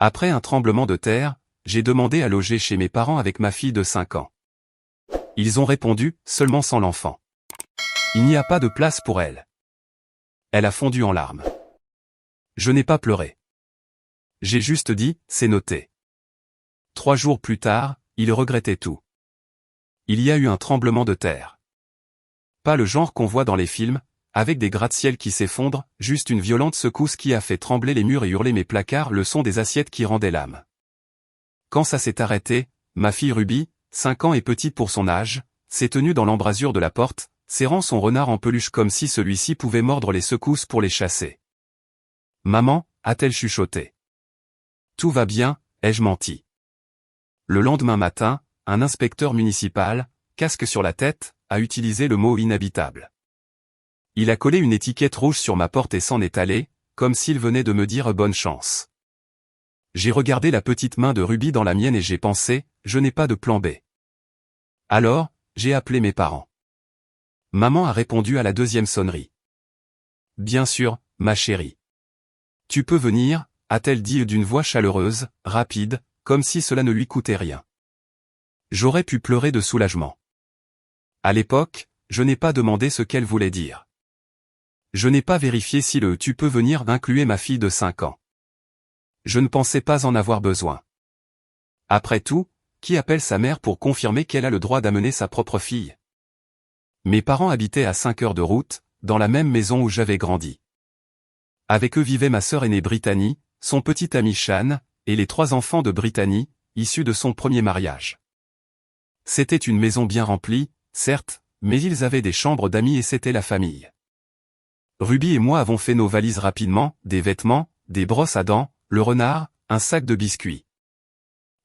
Après un tremblement de terre, j'ai demandé à loger chez mes parents avec ma fille de 5 ans. Ils ont répondu, seulement sans l'enfant. Il n'y a pas de place pour elle. Elle a fondu en larmes. Je n'ai pas pleuré. J'ai juste dit, c'est noté. 3 jours plus tard, il regrettait tout. Il y a eu un tremblement de terre. Pas le genre qu'on voit dans les films, avec des gratte-ciel qui s'effondrent, juste une violente secousse qui a fait trembler les murs et hurler mes placards, le son des assiettes qui rendaient l'âme. Quand ça s'est arrêté, ma fille Ruby, 5 ans et petite pour son âge, s'est tenue dans l'embrasure de la porte, serrant son renard en peluche comme si celui-ci pouvait mordre les secousses pour les chasser. Maman, a-t-elle chuchoté. Tout va bien, ai-je menti. Le lendemain matin, un inspecteur municipal, casque sur la tête, a utilisé le mot inhabitable. Il a collé une étiquette rouge sur ma porte et s'en est allé, comme s'il venait de me dire bonne chance. J'ai regardé la petite main de Ruby dans la mienne et j'ai pensé, je n'ai pas de plan B. Alors, j'ai appelé mes parents. Maman a répondu à la deuxième sonnerie. Bien sûr, ma chérie. Tu peux venir, a-t-elle dit d'une voix chaleureuse, rapide, comme si cela ne lui coûtait rien. J'aurais pu pleurer de soulagement. À l'époque, je n'ai pas demandé ce qu'elle voulait dire. Je n'ai pas vérifié si le « tu peux venir » incluait ma fille de 5 ans. Je ne pensais pas en avoir besoin. Après tout, qui appelle sa mère pour confirmer qu'elle a le droit d'amener sa propre fille? Mes parents habitaient à 5 heures de route, dans la même maison où j'avais grandi. Avec eux vivait ma sœur aînée Brittany, son petit ami Sean, et les 3 enfants de Brittany, issus de son premier mariage. C'était une maison bien remplie, certes, mais ils avaient des chambres d'amis et c'était la famille. Ruby et moi avons fait nos valises rapidement, des vêtements, des brosses à dents, le renard, un sac de biscuits.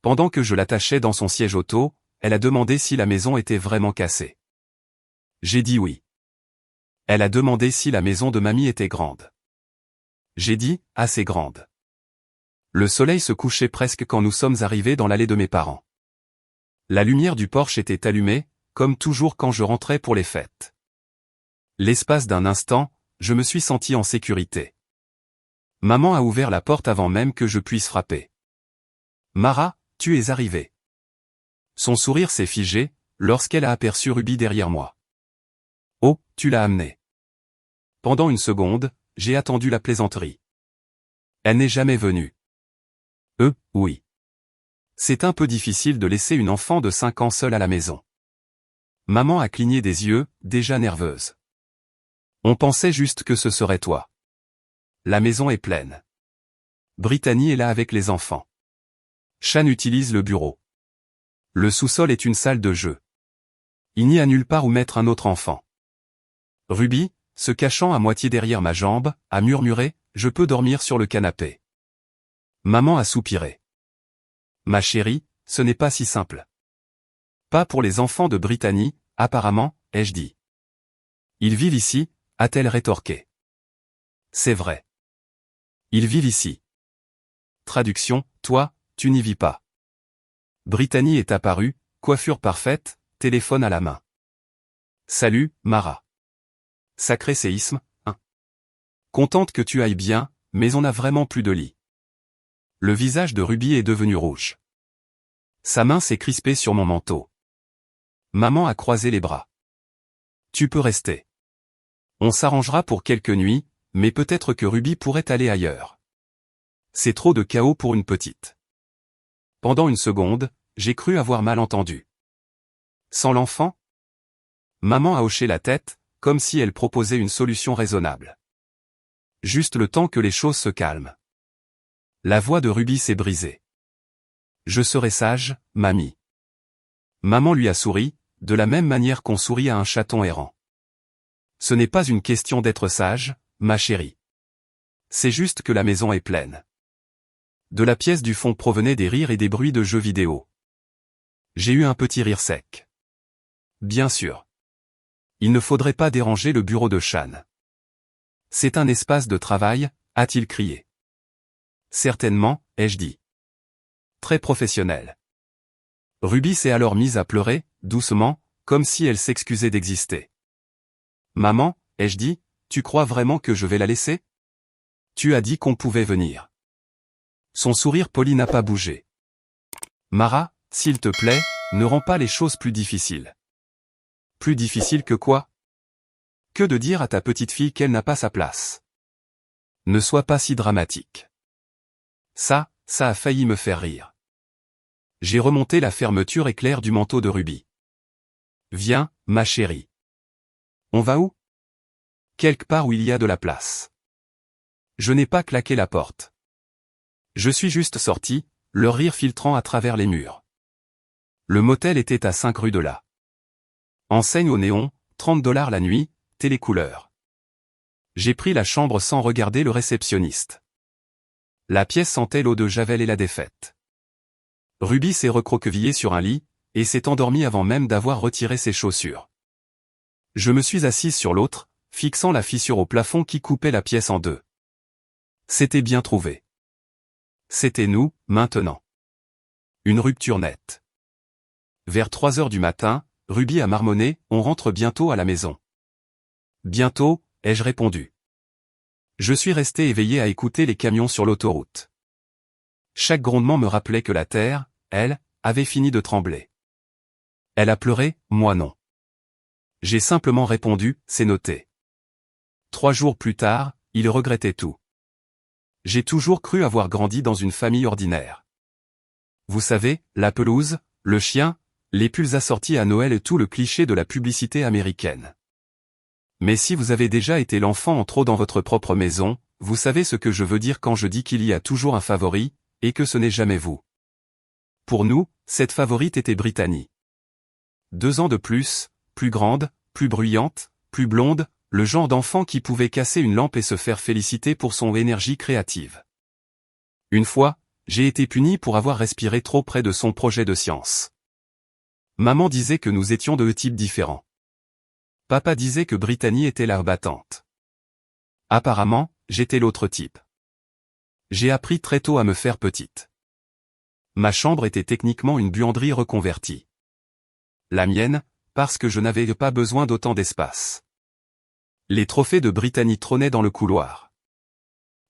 Pendant que je l'attachais dans son siège auto, elle a demandé si la maison était vraiment cassée. J'ai dit oui. Elle a demandé si la maison de mamie était grande. J'ai dit, assez grande. Le soleil se couchait presque quand nous sommes arrivés dans l'allée de mes parents. La lumière du porche était allumée, comme toujours quand je rentrais pour les fêtes. L'espace d'un instant, je me suis senti en sécurité. Maman a ouvert la porte avant même que je puisse frapper. Mara, tu es arrivée. Son sourire s'est figé, lorsqu'elle a aperçu Ruby derrière moi. Oh, tu l'as amenée. Pendant une seconde, j'ai attendu la plaisanterie. Elle n'est jamais venue. Oui. C'est un peu difficile de laisser une enfant de 5 ans seule à la maison. Maman a cligné des yeux, déjà nerveuse. On pensait juste que ce serait toi. La maison est pleine. Brittany est là avec les enfants. Sean utilise le bureau. Le sous-sol est une salle de jeu. Il n'y a nulle part où mettre un autre enfant. Ruby, se cachant à moitié derrière ma jambe, a murmuré, « Je peux dormir sur le canapé. » Maman a soupiré. Ma chérie, ce n'est pas si simple. Pas pour les enfants de Brittany, apparemment, ai-je dit. Ils vivent ici, a-t-elle rétorqué. C'est vrai. Ils vivent ici. Traduction, toi, tu n'y vis pas. Brittany est apparue, coiffure parfaite, téléphone à la main. Salut, Mara. Sacré séisme, hein. Contente que tu ailles bien, mais on n'a vraiment plus de lit. Le visage de Ruby est devenu rouge. Sa main s'est crispée sur mon manteau. Maman a croisé les bras. Tu peux rester. On s'arrangera pour quelques nuits, mais peut-être que Ruby pourrait aller ailleurs. C'est trop de chaos pour une petite. Pendant une seconde, j'ai cru avoir mal entendu. Sans l'enfant? Maman a hoché la tête, comme si elle proposait une solution raisonnable. Juste le temps que les choses se calment. La voix de Ruby s'est brisée. Je serai sage, mamie. Maman lui a souri, de la même manière qu'on sourit à un chaton errant. Ce n'est pas une question d'être sage, ma chérie. C'est juste que la maison est pleine. De la pièce du fond provenaient des rires et des bruits de jeux vidéo. J'ai eu un petit rire sec. Bien sûr. Il ne faudrait pas déranger le bureau de Sean. C'est un espace de travail, a-t-il crié. Certainement, ai-je dit. Très professionnel. Ruby s'est alors mise à pleurer, doucement, comme si elle s'excusait d'exister. Maman, ai-je dit, tu crois vraiment que je vais la laisser? Tu as dit qu'on pouvait venir. Son sourire poli n'a pas bougé. Mara, s'il te plaît, ne rends pas les choses plus difficiles. Plus difficiles que quoi? Que de dire à ta petite fille qu'elle n'a pas sa place. Ne sois pas si dramatique. Ça a failli me faire rire. J'ai remonté la fermeture éclair du manteau de Ruby. Viens, ma chérie. On va où? Quelque part où il y a de la place. Je n'ai pas claqué la porte. Je suis juste sorti, leur rire filtrant à travers les murs. Le motel était à 5 rue de là. Enseigne au néon, $30 la nuit, télécouleur. J'ai pris la chambre sans regarder le réceptionniste. La pièce sentait l'eau de Javel et la défaite. Ruby s'est recroquevillée sur un lit, et s'est endormie avant même d'avoir retiré ses chaussures. Je me suis assise sur l'autre, fixant la fissure au plafond qui coupait la pièce en deux. C'était bien trouvé. C'était nous, maintenant. Une rupture nette. Vers 3 heures du matin, Ruby a marmonné, on rentre bientôt à la maison. Bientôt, ai-je répondu. Je suis resté éveillé à écouter les camions sur l'autoroute. Chaque grondement me rappelait que la terre, elle, avait fini de trembler. Elle a pleuré, moi non. J'ai simplement répondu, c'est noté. 3 jours plus tard, il regrettait tout. J'ai toujours cru avoir grandi dans une famille ordinaire. Vous savez, la pelouse, le chien, les pulls assortis à Noël et tout le cliché de la publicité américaine. Mais si vous avez déjà été l'enfant en trop dans votre propre maison, vous savez ce que je veux dire quand je dis qu'il y a toujours un favori, et que ce n'est jamais vous. Pour nous, cette favorite était Brittany. 2 ans de plus grande, plus bruyante, plus blonde, le genre d'enfant qui pouvait casser une lampe et se faire féliciter pour son énergie créative. Une fois, j'ai été puni pour avoir respiré trop près de son projet de science. Maman disait que nous étions de 2 types différents. Papa disait que Brittany était la battante. Apparemment, j'étais l'autre type. J'ai appris très tôt à me faire petite. Ma chambre était techniquement une buanderie reconvertie. La mienne, parce que je n'avais pas besoin d'autant d'espace. Les trophées de Brittany trônaient dans le couloir.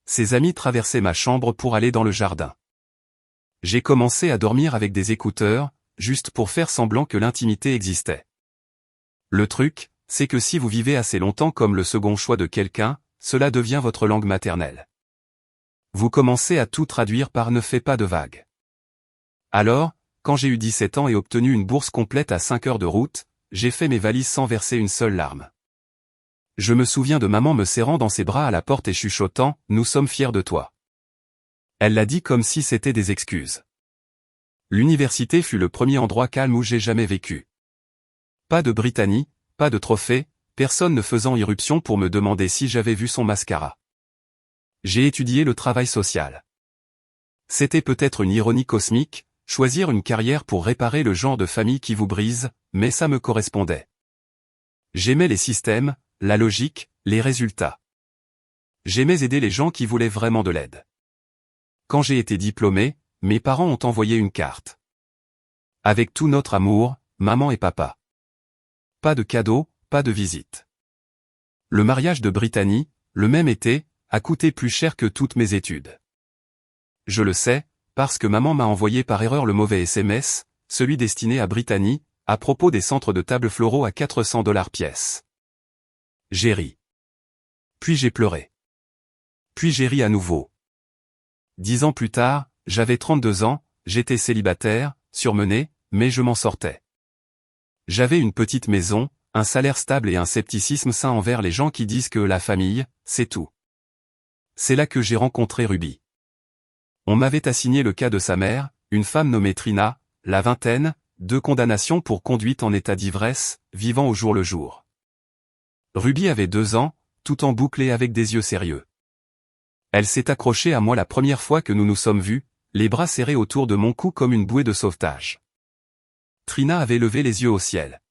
Ses amis traversaient ma chambre pour aller dans le jardin. J'ai commencé à dormir avec des écouteurs, juste pour faire semblant que l'intimité existait. Le truc, c'est que si vous vivez assez longtemps comme le second choix de quelqu'un, cela devient votre langue maternelle. Vous commencez à tout traduire par ne fais pas de vagues. Alors, quand j'ai eu 17 ans et obtenu une bourse complète à 5 heures de route, j'ai fait mes valises sans verser une seule larme. Je me souviens de maman me serrant dans ses bras à la porte et chuchotant « Nous sommes fiers de toi ». Elle l'a dit comme si c'était des excuses. L'université fut le premier endroit calme où j'ai jamais vécu. Pas de Brittany, pas de trophée, personne ne faisant irruption pour me demander si j'avais vu son mascara. J'ai étudié le travail social. C'était peut-être une ironie cosmique, choisir une carrière pour réparer le genre de famille qui vous brise, mais ça me correspondait. J'aimais les systèmes, la logique, les résultats. J'aimais aider les gens qui voulaient vraiment de l'aide. Quand j'ai été diplômé, mes parents ont envoyé une carte. Avec tout notre amour, maman et papa. Pas de cadeau, pas de visite. Le mariage de Brittany, le même été, a coûté plus cher que toutes mes études. Je le sais, parce que maman m'a envoyé par erreur le mauvais SMS, celui destiné à Brittany, à propos des centres de table floraux à $400 pièce. J'ai ri. Puis j'ai pleuré. Puis j'ai ri à nouveau. 10 ans plus tard, j'avais 32 ans, j'étais célibataire, surmené, mais je m'en sortais. J'avais une petite maison, un salaire stable et un scepticisme sain envers les gens qui disent que la famille, c'est tout. C'est là que j'ai rencontré Ruby. On m'avait assigné le cas de sa mère, une femme nommée Trina, la vingtaine, 2 condamnations pour conduite en état d'ivresse, vivant au jour le jour. Ruby avait 2 ans, tout en bouclé avec des yeux sérieux. Elle s'est accrochée à moi la première fois que nous nous sommes vus, les bras serrés autour de mon cou comme une bouée de sauvetage. Trina avait levé les yeux au ciel.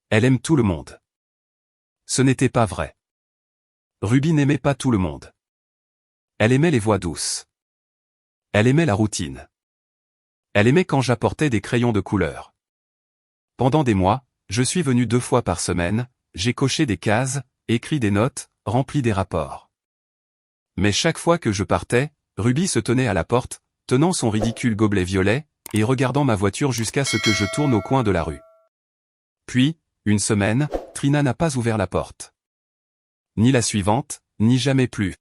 Elle aime tout le monde. Ce n'était pas vrai. Ruby n'aimait pas tout le monde. Elle aimait les voix douces. Elle aimait la routine. Elle aimait quand j'apportais des crayons de couleur. Pendant des mois, je suis venu 2 fois par semaine, j'ai coché des cases, écrit des notes, rempli des rapports. Mais chaque fois que je partais, Ruby se tenait à la porte, tenant son ridicule gobelet violet, et regardant ma voiture jusqu'à ce que je tourne au coin de la rue. Puis, une semaine, Trina n'a pas ouvert la porte. Ni la suivante, ni jamais plus.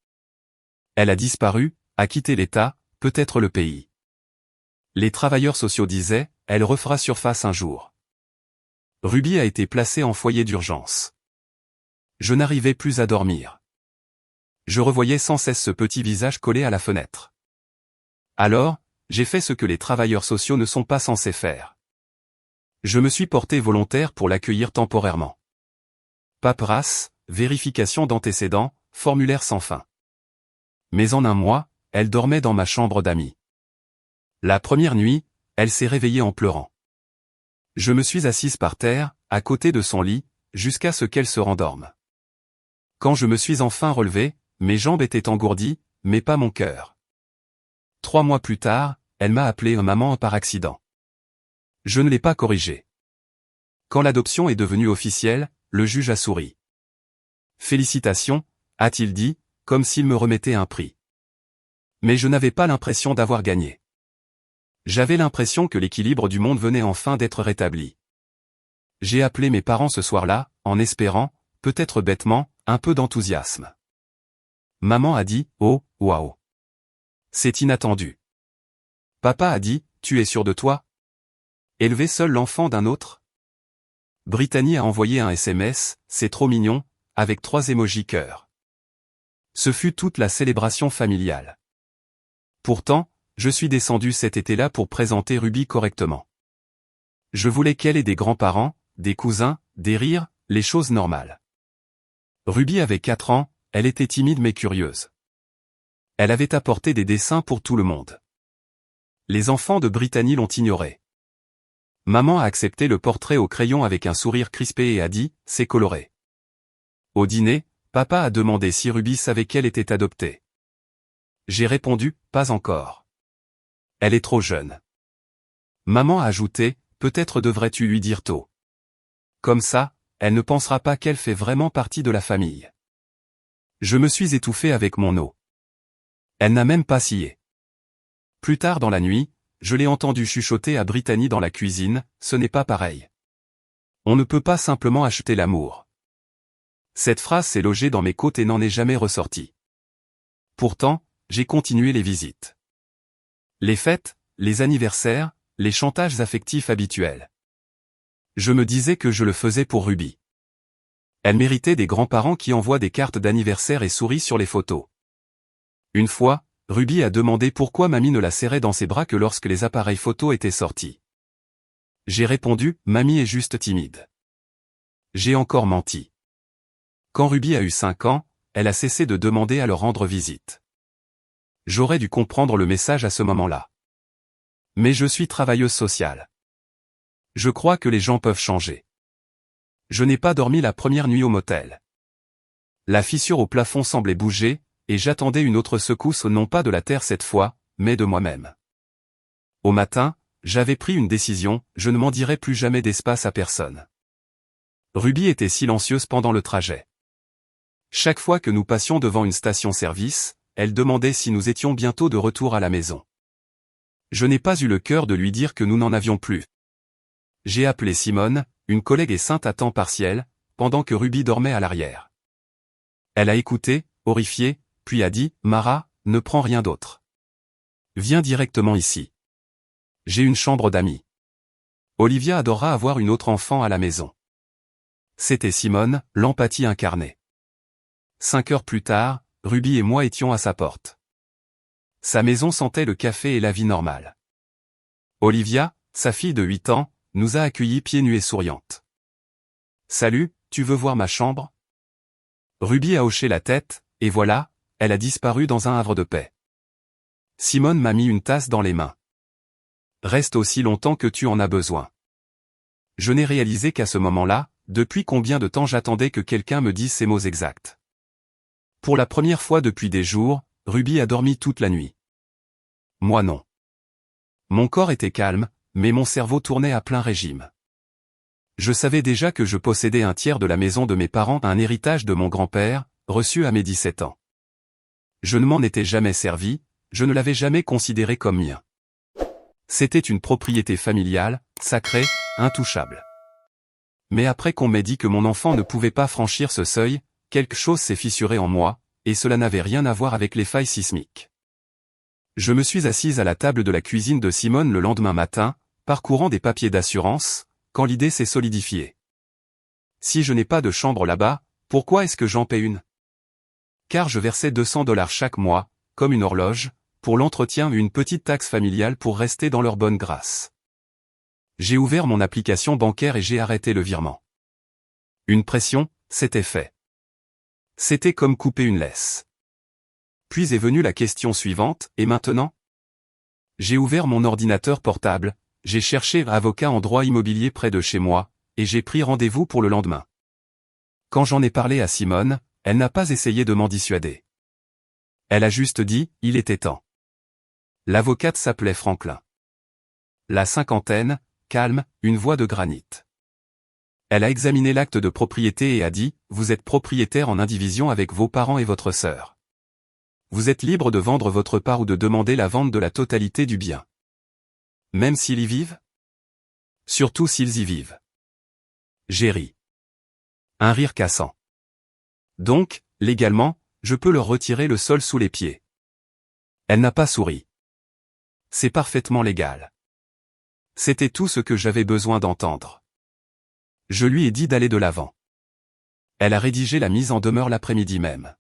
Elle a disparu, a quitté l'État, peut-être le pays. Les travailleurs sociaux disaient, elle refera surface un jour. Ruby a été placée en foyer d'urgence. Je n'arrivais plus à dormir. Je revoyais sans cesse ce petit visage collé à la fenêtre. Alors, j'ai fait ce que les travailleurs sociaux ne sont pas censés faire. Je me suis porté volontaire pour l'accueillir temporairement. Paperasse, vérification d'antécédents, formulaire sans fin. Mais en un mois, elle dormait dans ma chambre d'amis. La première nuit, elle s'est réveillée en pleurant. Je me suis assise par terre, à côté de son lit, jusqu'à ce qu'elle se rendorme. Quand je me suis enfin relevé, mes jambes étaient engourdies, mais pas mon cœur. 3 mois plus tard, elle m'a appelé maman par accident. Je ne l'ai pas corrigée. Quand l'adoption est devenue officielle, le juge a souri. Félicitations, a-t-il dit, comme s'il me remettait un prix. Mais je n'avais pas l'impression d'avoir gagné. J'avais l'impression que l'équilibre du monde venait enfin d'être rétabli. J'ai appelé mes parents ce soir-là, en espérant, peut-être bêtement, un peu d'enthousiasme. Maman a dit, oh, waouh. C'est inattendu. Papa a dit, tu es sûr de toi? Élever seul l'enfant d'un autre? Brittany a envoyé un SMS, c'est trop mignon, avec 3 émojis cœur. Ce fut toute la célébration familiale. Pourtant, je suis descendu cet été-là pour présenter Ruby correctement. Je voulais qu'elle ait des grands-parents, des cousins, des rires, les choses normales. Ruby avait 4 ans, elle était timide mais curieuse. Elle avait apporté des dessins pour tout le monde. Les enfants de Brittany l'ont ignoré. Maman a accepté le portrait au crayon avec un sourire crispé et a dit, c'est coloré. Au dîner, papa a demandé si Ruby savait qu'elle était adoptée. J'ai répondu, pas encore. Elle est trop jeune. Maman a ajouté, peut-être devrais-tu lui dire tôt. Comme ça, elle ne pensera pas qu'elle fait vraiment partie de la famille. Je me suis étouffé avec mon eau. Elle n'a même pas scié. Plus tard dans la nuit, je l'ai entendu chuchoter à Brittany dans la cuisine, ce n'est pas pareil. On ne peut pas simplement acheter l'amour. Cette phrase s'est logée dans mes côtes et n'en est jamais ressortie. Pourtant, j'ai continué les visites. Les fêtes, les anniversaires, les chantages affectifs habituels. Je me disais que je le faisais pour Ruby. Elle méritait des grands-parents qui envoient des cartes d'anniversaire et sourient sur les photos. Une fois, Ruby a demandé pourquoi mamie ne la serrait dans ses bras que lorsque les appareils photos étaient sortis. J'ai répondu, mamie est juste timide. J'ai encore menti. Quand Ruby a eu 5 ans, elle a cessé de demander à leur rendre visite. J'aurais dû comprendre le message à ce moment-là. Mais je suis travailleuse sociale. Je crois que les gens peuvent changer. Je n'ai pas dormi la première nuit au motel. La fissure au plafond semblait bouger, et j'attendais une autre secousse non pas de la terre cette fois, mais de moi-même. Au matin, j'avais pris une décision, je ne m'en dirai plus jamais d'espace à personne. Ruby était silencieuse pendant le trajet. Chaque fois que nous passions devant une station-service, elle demandait si nous étions bientôt de retour à la maison. Je n'ai pas eu le cœur de lui dire que nous n'en avions plus. J'ai appelé Simone, une collègue et sainte à temps partiel, pendant que Ruby dormait à l'arrière. Elle a écouté, horrifiée, puis a dit, Mara, ne prends rien d'autre. Viens directement ici. J'ai une chambre d'amis. Olivia adorera avoir une autre enfant à la maison. C'était Simone, l'empathie incarnée. 5 heures plus tard, Ruby et moi étions à sa porte. Sa maison sentait le café et la vie normale. Olivia, sa fille de 8 ans, nous a accueillis pieds nus et souriante. Salut, tu veux voir ma chambre? Ruby a hoché la tête, et voilà, elle a disparu dans un havre de paix. Simone m'a mis une tasse dans les mains. Reste aussi longtemps que tu en as besoin. Je n'ai réalisé qu'à ce moment-là, depuis combien de temps j'attendais que quelqu'un me dise ces mots exacts. Pour la première fois depuis des jours, Ruby a dormi toute la nuit. Moi non. Mon corps était calme, mais mon cerveau tournait à plein régime. Je savais déjà que je possédais un tiers de la maison de mes parents, un héritage de mon grand-père, reçu à mes 17 ans. Je ne m'en étais jamais servi, je ne l'avais jamais considéré comme mien. C'était une propriété familiale, sacrée, intouchable. Mais après qu'on m'ait dit que mon enfant ne pouvait pas franchir ce seuil, quelque chose s'est fissuré en moi, et cela n'avait rien à voir avec les failles sismiques. Je me suis assise à la table de la cuisine de Simone le lendemain matin, parcourant des papiers d'assurance, quand l'idée s'est solidifiée. Si je n'ai pas de chambre là-bas, pourquoi est-ce que j'en paie une? Car je versais $200 chaque mois, comme une horloge, pour l'entretien et une petite taxe familiale pour rester dans leur bonne grâce. J'ai ouvert mon application bancaire et j'ai arrêté le virement. Une pression, c'était fait. C'était comme couper une laisse. Puis est venue la question suivante, et maintenant? J'ai ouvert mon ordinateur portable, j'ai cherché un avocat en droit immobilier près de chez moi, et j'ai pris rendez-vous pour le lendemain. Quand j'en ai parlé à Simone, elle n'a pas essayé de m'en dissuader. Elle a juste dit, il était temps. L'avocate s'appelait Franklin. La cinquantaine, calme, une voix de granit. Elle a examiné l'acte de propriété et a dit, vous êtes propriétaire en indivision avec vos parents et votre sœur. Vous êtes libre de vendre votre part ou de demander la vente de la totalité du bien. Même s'ils y vivent? Surtout s'ils y vivent. J'ai ri. Un rire cassant. Donc, légalement, je peux leur retirer le sol sous les pieds. Elle n'a pas souri. C'est parfaitement légal. C'était tout ce que j'avais besoin d'entendre. Je lui ai dit d'aller de l'avant. Elle a rédigé la mise en demeure l'après-midi même.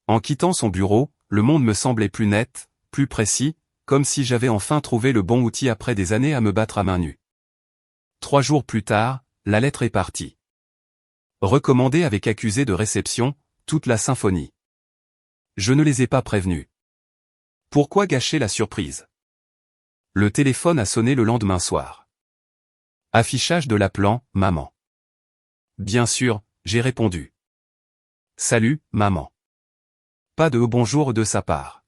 En quittant son bureau, le monde me semblait plus net, plus précis, comme si j'avais enfin trouvé le bon outil après des années à me battre à main nue. 3 jours plus tard, la lettre est partie. Recommandée avec accusé de réception, toute la symphonie. Je ne les ai pas prévenus. Pourquoi gâcher la surprise? Le téléphone a sonné le lendemain soir. Affichage de l'appelant, maman. Bien sûr, j'ai répondu. Salut, maman. Pas de bonjour de sa part.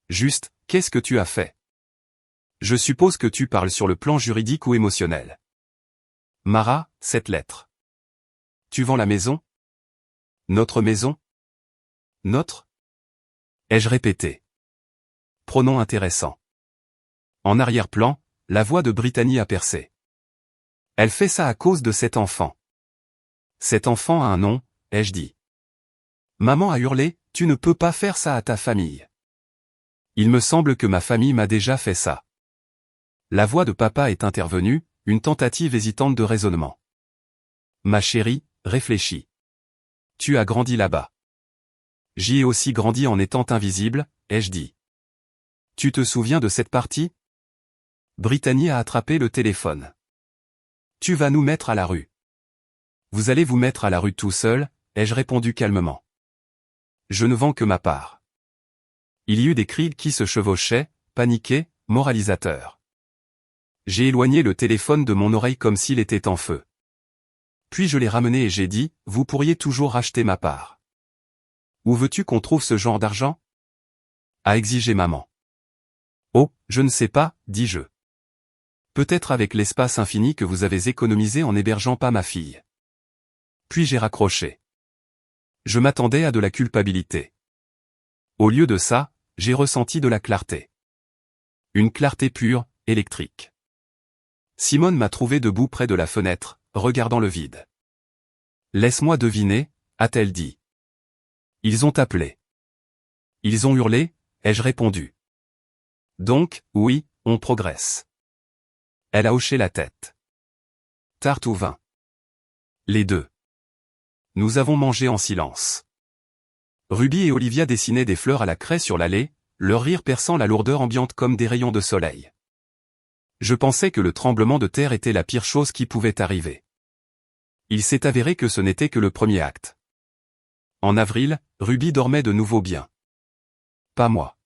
Juste, qu'est-ce que tu as fait? Je suppose que tu parles sur le plan juridique ou émotionnel. Mara, cette lettre. Tu vends la maison? Notre maison? Notre? Ai-je répété? Pronom intéressant. En arrière-plan, la voix de Brittany a percé. Elle fait ça à cause de cet enfant. Cet enfant a un nom, ai-je dit. Maman a hurlé, tu ne peux pas faire ça à ta famille. Il me semble que ma famille m'a déjà fait ça. La voix de papa est intervenue, une tentative hésitante de raisonnement. Ma chérie, réfléchis. Tu as grandi là-bas. J'y ai aussi grandi en étant invisible, ai-je dit. Tu te souviens de cette partie? Brittany a attrapé le téléphone. Tu vas nous mettre à la rue. Vous allez vous mettre à la rue tout seul, ai-je répondu calmement. Je ne vends que ma part. Il y eut des cris qui se chevauchaient, paniqués, moralisateurs. J'ai éloigné le téléphone de mon oreille comme s'il était en feu. Puis je l'ai ramené et j'ai dit, vous pourriez toujours racheter ma part. Où veux-tu qu'on trouve ce genre d'argent? A exigé maman. Oh, je ne sais pas, dis-je. Peut-être avec l'espace infini que vous avez économisé en n'hébergeant pas ma fille. Puis j'ai raccroché. Je m'attendais à de la culpabilité. Au lieu de ça, j'ai ressenti de la clarté. Une clarté pure, électrique. Simone m'a trouvé debout près de la fenêtre, regardant le vide. Laisse-moi deviner, a-t-elle dit. Ils ont appelé. Ils ont hurlé, ai-je répondu. Donc, oui, on progresse. Elle a hoché la tête. Tarte ou vin? Les deux. Nous avons mangé en silence. Ruby et Olivia dessinaient des fleurs à la craie sur l'allée, leur rire perçant la lourdeur ambiante comme des rayons de soleil. Je pensais que le tremblement de terre était la pire chose qui pouvait arriver. Il s'est avéré que ce n'était que le premier acte. En avril, Ruby dormait de nouveau bien. Pas moi.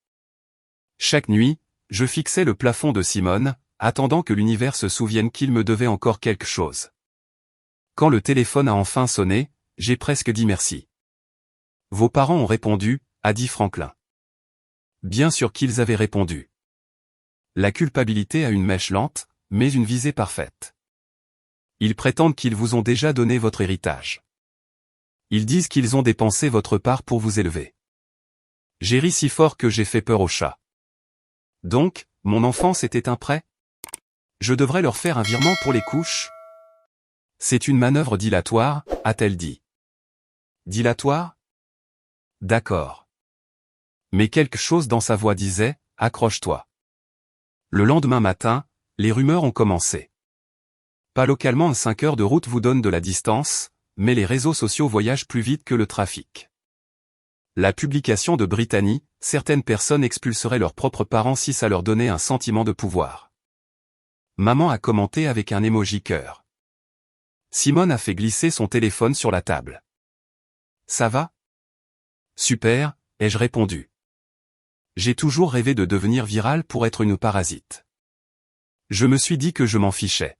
Chaque nuit, je fixais le plafond de Simone, attendant que l'univers se souvienne qu'il me devait encore quelque chose. Quand le téléphone a enfin sonné, j'ai presque dit merci. Vos parents ont répondu, a dit Franklin. Bien sûr qu'ils avaient répondu. La culpabilité a une mèche lente, mais une visée parfaite. Ils prétendent qu'ils vous ont déjà donné votre héritage. Ils disent qu'ils ont dépensé votre part pour vous élever. J'ai ri si fort que j'ai fait peur au chat. Donc, mon enfance était un prêt? Je devrais leur faire un virement pour les couches? C'est une manœuvre dilatoire, a-t-elle dit. Dilatoire? D'accord. Mais quelque chose dans sa voix disait, accroche-toi. Le lendemain matin, les rumeurs ont commencé. Pas localement, 5 heures de route vous donne de la distance, mais les réseaux sociaux voyagent plus vite que le trafic. La publication de Brittany, certaines personnes expulseraient leurs propres parents si ça leur donnait un sentiment de pouvoir. Maman a commenté avec un emoji cœur. Simone a fait glisser son téléphone sur la table. Ça va? Super, ai-je répondu. J'ai toujours rêvé de devenir viral pour être une parasite. Je me suis dit que je m'en fichais.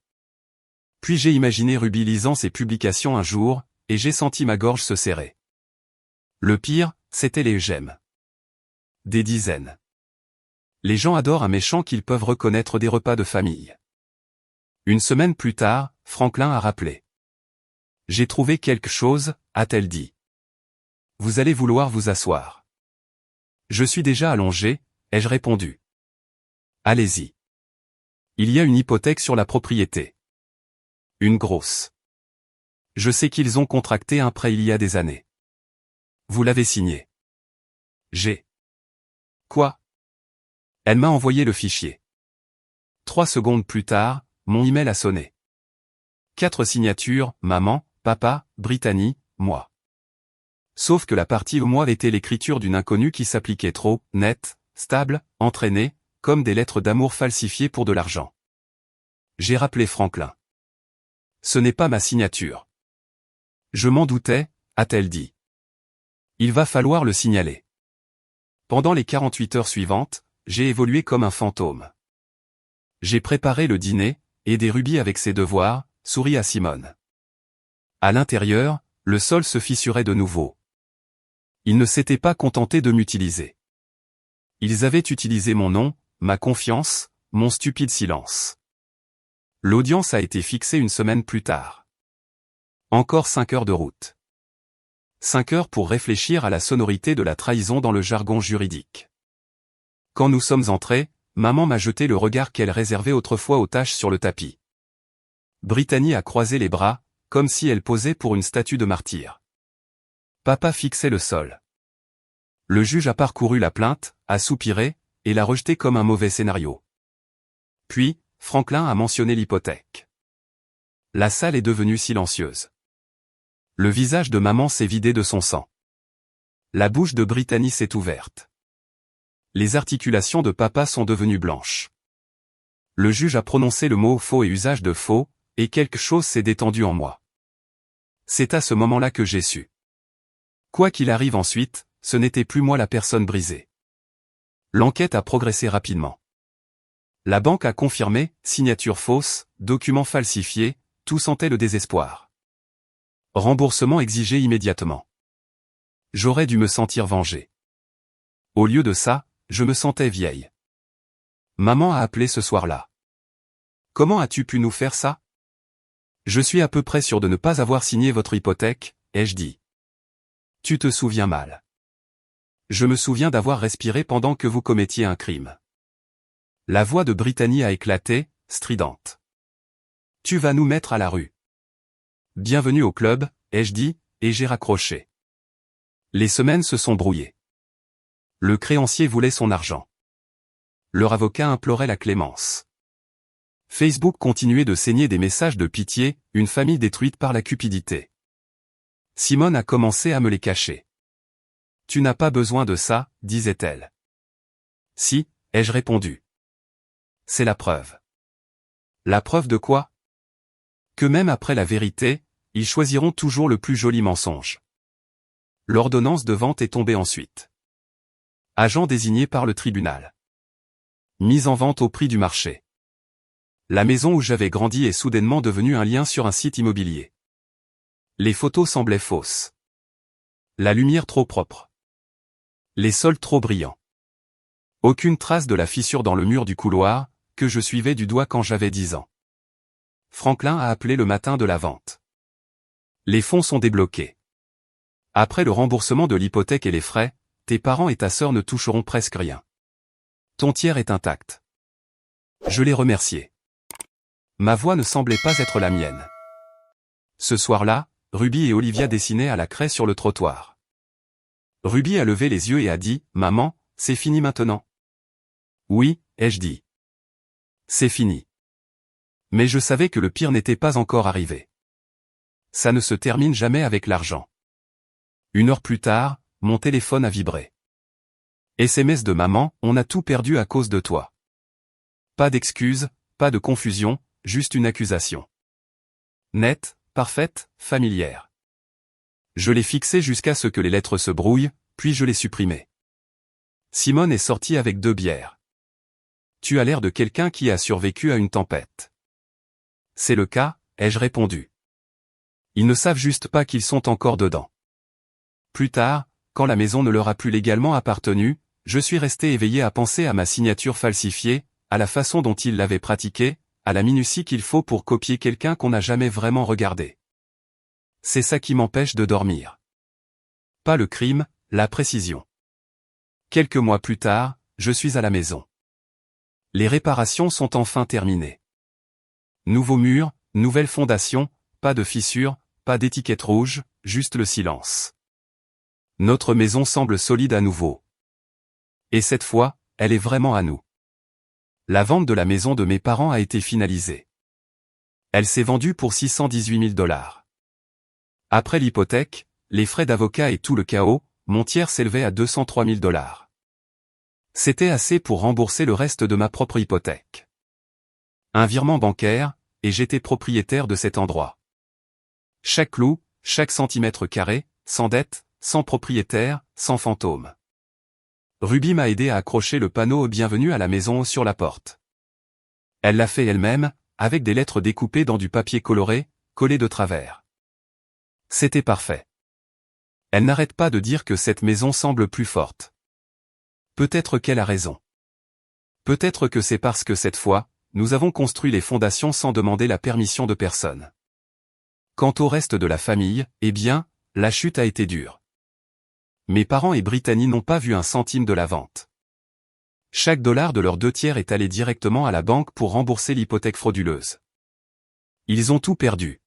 Puis j'ai imaginé Ruby lisant ses publications un jour, et j'ai senti ma gorge se serrer. Le pire, c'était les j'aime. Des dizaines. Les gens adorent un méchant qu'ils peuvent reconnaître des repas de famille. Une semaine plus tard, Franklin a rappelé. J'ai trouvé quelque chose, a-t-elle dit. Vous allez vouloir vous asseoir. Je suis déjà allongé, ai-je répondu. Allez-y. Il y a une hypothèque sur la propriété. Une grosse. Je sais qu'ils ont contracté un prêt il y a des années. Vous l'avez signé. J'ai. Quoi? Elle m'a envoyé le fichier. 3 secondes plus tard, mon email a sonné. 4 signatures, maman, papa, Brittany, moi. Sauf que la partie moi était l'écriture d'une inconnue qui s'appliquait trop, nette, stable, entraînée, comme des lettres d'amour falsifiées pour de l'argent. J'ai rappelé Franklin. Ce n'est pas ma signature. Je m'en doutais, a-t-elle dit. Il va falloir le signaler. Pendant les 48 heures suivantes, j'ai évolué comme un fantôme. J'ai préparé le dîner, aidé Ruby avec ses devoirs, souri à Simone. À l'intérieur, le sol se fissurait de nouveau. Ils ne s'étaient pas contentés de m'utiliser. Ils avaient utilisé mon nom, ma confiance, mon stupide silence. L'audience a été fixée une semaine plus tard. Encore 5 heures de route. 5 heures pour réfléchir à la sonorité de la trahison dans le jargon juridique. Quand nous sommes entrés, maman m'a jeté le regard qu'elle réservait autrefois aux taches sur le tapis. Brittany a croisé les bras, comme si elle posait pour une statue de martyr. Papa fixait le sol. Le juge a parcouru la plainte, a soupiré, et l'a rejetée comme un mauvais scénario. Puis, Franklin a mentionné l'hypothèque. La salle est devenue silencieuse. Le visage de maman s'est vidé de son sang. La bouche de Brittany s'est ouverte. Les articulations de papa sont devenues blanches. Le juge a prononcé le mot faux et usage de faux, et quelque chose s'est détendu en moi. C'est à ce moment-là que j'ai su. Quoi qu'il arrive ensuite, ce n'était plus moi la personne brisée. L'enquête a progressé rapidement. La banque a confirmé, signature fausse, documents falsifiés, tout sentait le désespoir. Remboursement exigé immédiatement. J'aurais dû me sentir vengé. Au lieu de ça, je me sentais vieille. Maman a appelé ce soir-là. Comment as-tu pu nous faire ça? Je suis à peu près sûr de ne pas avoir signé votre hypothèque, ai-je dit. Tu te souviens mal. Je me souviens d'avoir respiré pendant que vous commettiez un crime. La voix de Brittany a éclaté, stridente. Tu vas nous mettre à la rue. Bienvenue au club, ai-je dit, et j'ai raccroché. Les semaines se sont brouillées. Le créancier voulait son argent. Leur avocat implorait la clémence. Facebook continuait de saigner des messages de pitié, une famille détruite par la cupidité. Simone a commencé à me les cacher. Tu n'as pas besoin de ça, disait-elle. Si, ai-je répondu. C'est la preuve. La preuve de quoi? Que même après la vérité, ils choisiront toujours le plus joli mensonge. L'ordonnance de vente est tombée ensuite. Agent désigné par le tribunal. Mise en vente au prix du marché. La maison où j'avais grandi est soudainement devenue un lien sur un site immobilier. Les photos semblaient fausses. La lumière trop propre. Les sols trop brillants. Aucune trace de la fissure dans le mur du couloir, que je suivais du doigt quand j'avais 10 ans. Franklin a appelé le matin de la vente. Les fonds sont débloqués. Après le remboursement de l'hypothèque et les frais, tes parents et ta sœur ne toucheront presque rien. Ton tiers est intact. Je l'ai remercié. Ma voix ne semblait pas être la mienne. Ce soir-là, Ruby et Olivia dessinaient à la craie sur le trottoir. Ruby a levé les yeux et a dit « Maman, c'est fini maintenant ?» « Oui, ai-je dit. C'est fini. » Mais je savais que le pire n'était pas encore arrivé. Ça ne se termine jamais avec l'argent. 1 heure plus tard, mon téléphone a vibré. SMS de maman, on a tout perdu à cause de toi. Pas d'excuses, pas de confusion, juste une accusation. Nette, parfaite, familière. Je l'ai fixée jusqu'à ce que les lettres se brouillent, puis je l'ai supprimée. Simone est sortie avec 2 bières. Tu as l'air de quelqu'un qui a survécu à une tempête. C'est le cas, ai-je répondu. Ils ne savent juste pas qu'ils sont encore dedans. Plus tard, quand la maison ne leur a plus légalement appartenu, je suis resté éveillé à penser à ma signature falsifiée, à la façon dont ils l'avaient pratiquée, à la minutie qu'il faut pour copier quelqu'un qu'on n'a jamais vraiment regardé. C'est ça qui m'empêche de dormir. Pas le crime, la précision. Quelques mois plus tard, je suis à la maison. Les réparations sont enfin terminées. Nouveaux murs, nouvelle fondation, pas de fissures, pas d'étiquette rouge, juste le silence. Notre maison semble solide à nouveau. Et cette fois, elle est vraiment à nous. La vente de la maison de mes parents a été finalisée. Elle s'est vendue pour 618 000 $. Après l'hypothèque, les frais d'avocat et tout le chaos, mon tiers s'élevait à 203 000 $. C'était assez pour rembourser le reste de ma propre hypothèque. Un virement bancaire, et j'étais propriétaire de cet endroit. Chaque clou, chaque centimètre carré, sans dette, sans propriétaire, sans fantôme. Ruby m'a aidé à accrocher le panneau « Bienvenue à la maison » sur la porte. Elle l'a fait elle-même, avec des lettres découpées dans du papier coloré, collé de travers. C'était parfait. Elle n'arrête pas de dire que cette maison semble plus forte. Peut-être qu'elle a raison. Peut-être que c'est parce que cette fois, nous avons construit les fondations sans demander la permission de personne. Quant au reste de la famille, eh bien, la chute a été dure. Mes parents et Brittany n'ont pas vu un centime de la vente. Chaque dollar de leurs 2 tiers est allé directement à la banque pour rembourser l'hypothèque frauduleuse. Ils ont tout perdu.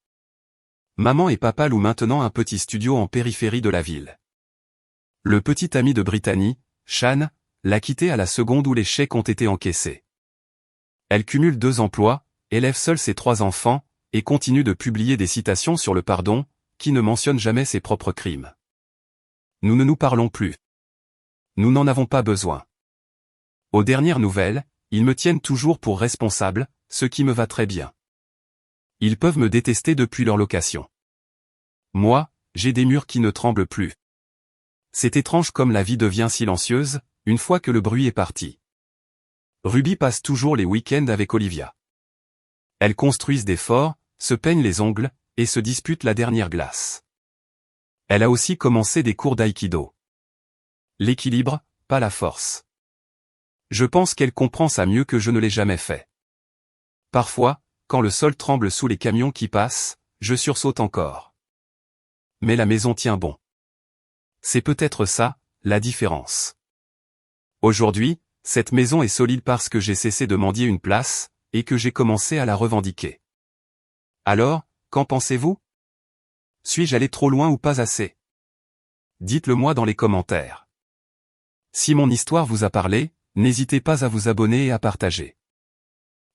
Maman et papa louent maintenant un petit studio en périphérie de la ville. Le petit ami de Brittany, Shan, l'a quitté à la seconde où les chèques ont été encaissés. Elle cumule 2 emplois, élève seule ses 3 enfants, et continue de publier des citations sur le pardon, qui ne mentionne jamais ses propres crimes. Nous ne nous parlons plus. Nous n'en avons pas besoin. Aux dernières nouvelles, ils me tiennent toujours pour responsable, ce qui me va très bien. Ils peuvent me détester depuis leur location. Moi, j'ai des murs qui ne tremblent plus. C'est étrange comme la vie devient silencieuse, une fois que le bruit est parti. Ruby passe toujours les week-ends avec Olivia. Elles construisent des forts, se peignent les ongles, et se disputent la dernière glace. Elle a aussi commencé des cours d'aïkido. L'équilibre, pas la force. Je pense qu'elle comprend ça mieux que je ne l'ai jamais fait. Parfois, quand le sol tremble sous les camions qui passent, je sursaute encore. Mais la maison tient bon. C'est peut-être ça, la différence. Aujourd'hui, cette maison est solide parce que j'ai cessé de mendier une place, et que j'ai commencé à la revendiquer. Alors, qu'en pensez-vous? Suis-je allé trop loin ou pas assez? Dites-le moi dans les commentaires. Si mon histoire vous a parlé, n'hésitez pas à vous abonner et à partager.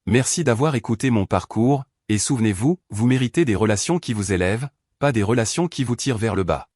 Merci d'avoir écouté mon parcours, et souvenez-vous, vous méritez des relations qui vous élèvent, pas des relations qui vous tirent vers le bas.